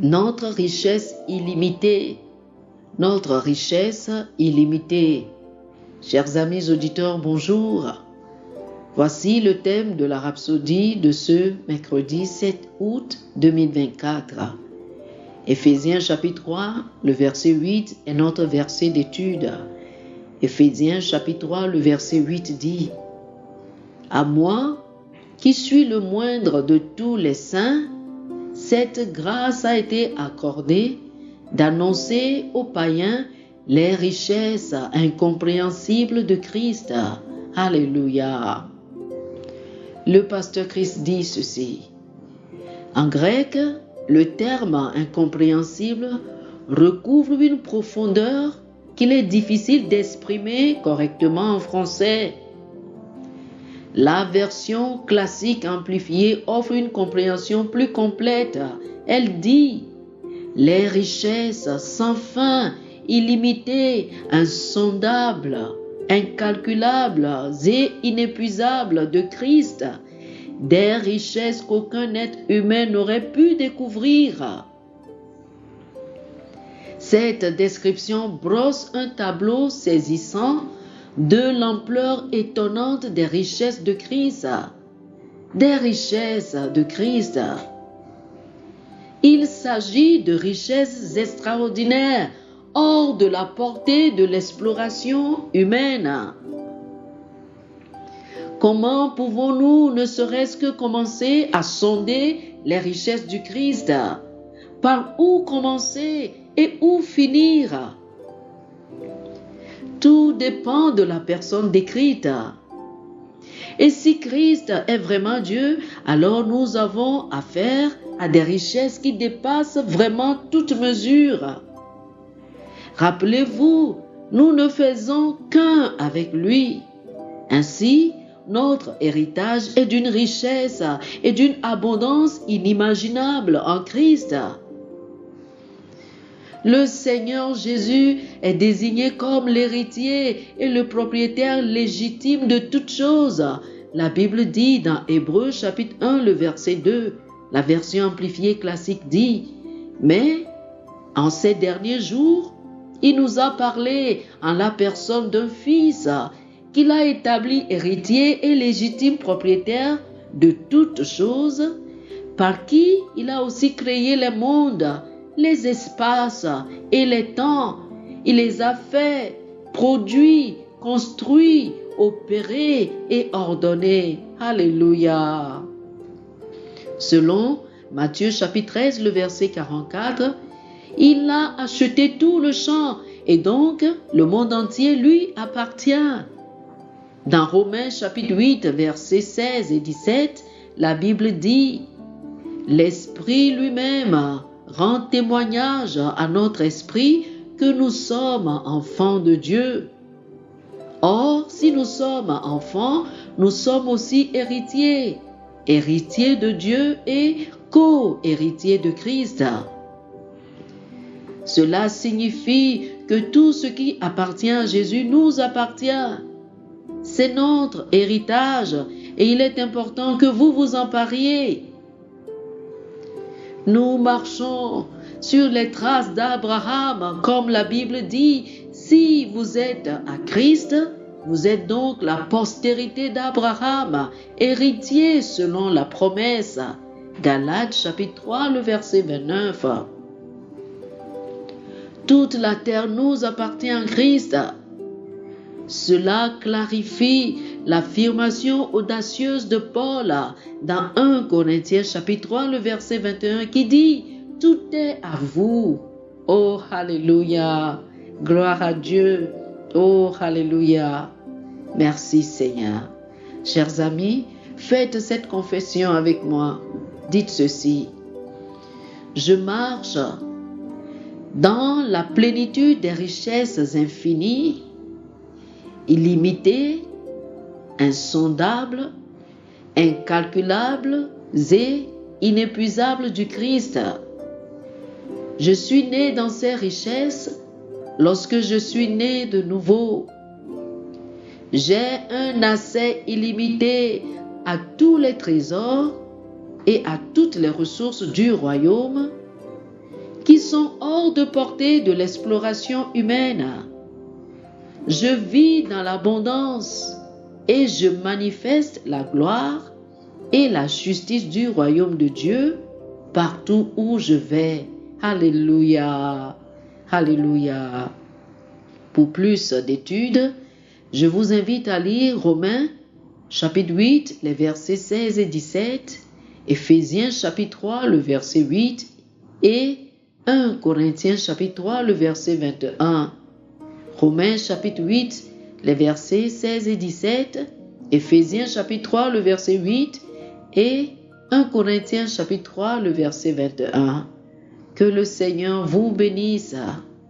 Notre richesse illimitée. Notre richesse illimitée. Chers amis auditeurs, bonjour. Voici le thème de la rhapsodie de ce mercredi 7 août 2024. Éphésiens chapitre 3, le verset 8 est notre verset d'étude. Éphésiens chapitre 3, le verset 8 dit « À moi, qui suis le moindre de tous les saints, cette grâce a été accordée d'annoncer aux païens les richesses incompréhensibles de Christ. » Alléluia. Le pasteur Christ dit ceci. En grec, le terme incompréhensible recouvre une profondeur qu'il est difficile d'exprimer correctement en français. La version classique amplifiée offre une compréhension plus complète. Elle dit « Les richesses sans fin, illimitées, insondables, incalculables et inépuisables de Christ, des richesses qu'aucun être humain n'aurait pu découvrir. » Cette description brosse un tableau saisissant de l'ampleur étonnante des richesses de Christ. Des richesses de Christ. Il s'agit de richesses extraordinaires, hors de la portée de l'exploration humaine. Comment pouvons-nous ne serait-ce que commencer à sonder les richesses du Christ? Par où commencer et où finir? Tout dépend de la personne décrite. Et si Christ est vraiment Dieu, alors nous avons affaire à des richesses qui dépassent vraiment toute mesure. Rappelez-vous, nous ne faisons qu'un avec lui. Ainsi, notre héritage est d'une richesse et d'une abondance inimaginable en Christ. Le Seigneur Jésus est désigné comme l'héritier et le propriétaire légitime de toutes choses. La Bible dit dans Hébreux chapitre 1, le verset 2, la version amplifiée classique dit « Mais en ces derniers jours, il nous a parlé en la personne d'un fils qu'il a établi héritier et légitime propriétaire de toutes choses, par qui il a aussi créé les mondes, les espaces et les temps. Il les a faits, produits, construits, opérés et ordonnés. Alléluia. Selon Matthieu chapitre 13, le verset 44, il a acheté tout le champ et donc le monde entier lui appartient. Dans Romains chapitre 8, versets 16 et 17, la Bible dit « L'Esprit lui-même rend témoignage à notre esprit que nous sommes enfants de Dieu. Or, si nous sommes enfants, nous sommes aussi héritiers, héritiers de Dieu et co-héritiers de Christ. » Cela signifie que tout ce qui appartient à Jésus nous appartient. C'est notre héritage et il est important que vous vous empariez. Nous marchons sur les traces d'Abraham, comme la Bible dit, si vous êtes à Christ, vous êtes donc la postérité d'Abraham, héritier selon la promesse. Galates chapitre 3, le verset 29. Toute la terre nous appartient en Christ. Cela clarifie l'affirmation audacieuse de Paul dans 1 Corinthiens chapitre 3, le verset 21 qui dit « Tout est à vous. » Oh, Alléluia. Gloire à Dieu. Oh, Alléluia. Merci Seigneur. Chers amis, faites cette confession avec moi. Dites ceci. Je marche dans la plénitude des richesses infinies, illimitées, insondables, incalculables et inépuisables du Christ. Je suis né dans ces richesses lorsque je suis né de nouveau. J'ai un accès illimité à tous les trésors et à toutes les ressources du royaume sont hors de portée de l'exploration humaine. Je vis dans l'abondance et je manifeste la gloire et la justice du royaume de Dieu partout où je vais. Alléluia, alléluia. Pour plus d'études, je vous invite à lire Romains chapitre 8, les versets 16 et 17, Éphésiens chapitre 3, le verset 8 et 1 Corinthiens chapitre 3, le verset 21. Romains chapitre 8, les versets 16 et 17, Éphésiens chapitre 3, le verset 8 et 1 Corinthiens chapitre 3, le verset 21. Que le Seigneur vous bénisse.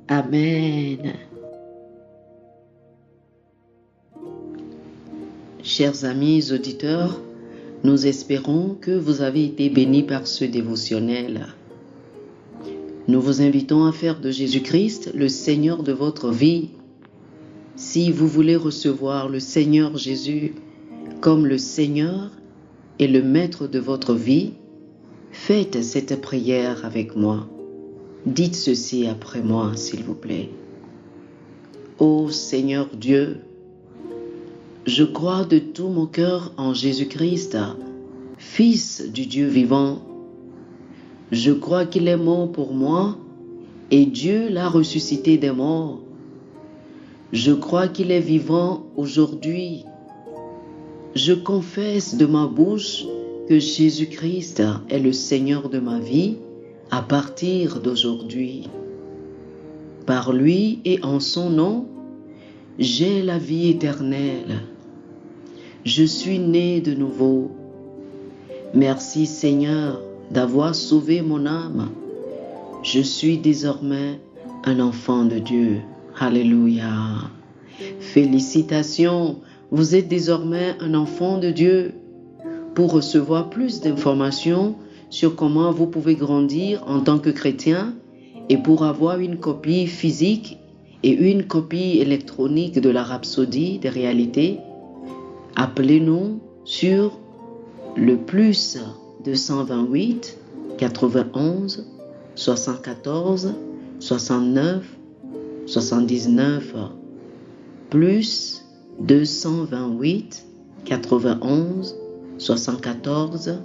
Amen. Chers amis auditeurs, nous espérons que vous avez été bénis par ce dévotionnel. Nous vous invitons à faire de Jésus-Christ le Seigneur de votre vie. Si vous voulez recevoir le Seigneur Jésus comme le Seigneur et le Maître de votre vie, faites cette prière avec moi. Dites ceci après moi, s'il vous plaît. Ô Seigneur Dieu, je crois de tout mon cœur en Jésus-Christ, Fils du Dieu vivant. Je crois qu'il est mort pour moi et Dieu l'a ressuscité des morts. Je crois qu'il est vivant aujourd'hui. Je confesse de ma bouche que Jésus-Christ est le Seigneur de ma vie à partir d'aujourd'hui. Par lui et en son nom, j'ai la vie éternelle. Je suis né de nouveau. Merci Seigneur d'avoir sauvé mon âme. Je suis désormais un enfant de Dieu. Alléluia. Félicitations, vous êtes désormais un enfant de Dieu. Pour recevoir plus d'informations sur comment vous pouvez grandir en tant que chrétien et pour avoir une copie physique et une copie électronique de la Rhapsodie des réalités, appelez-nous sur le plus 228 91 74 69 79 plus 228 91 74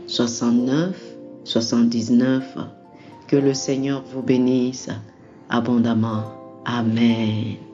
69 79. Que le Seigneur vous bénisse abondamment. Amen.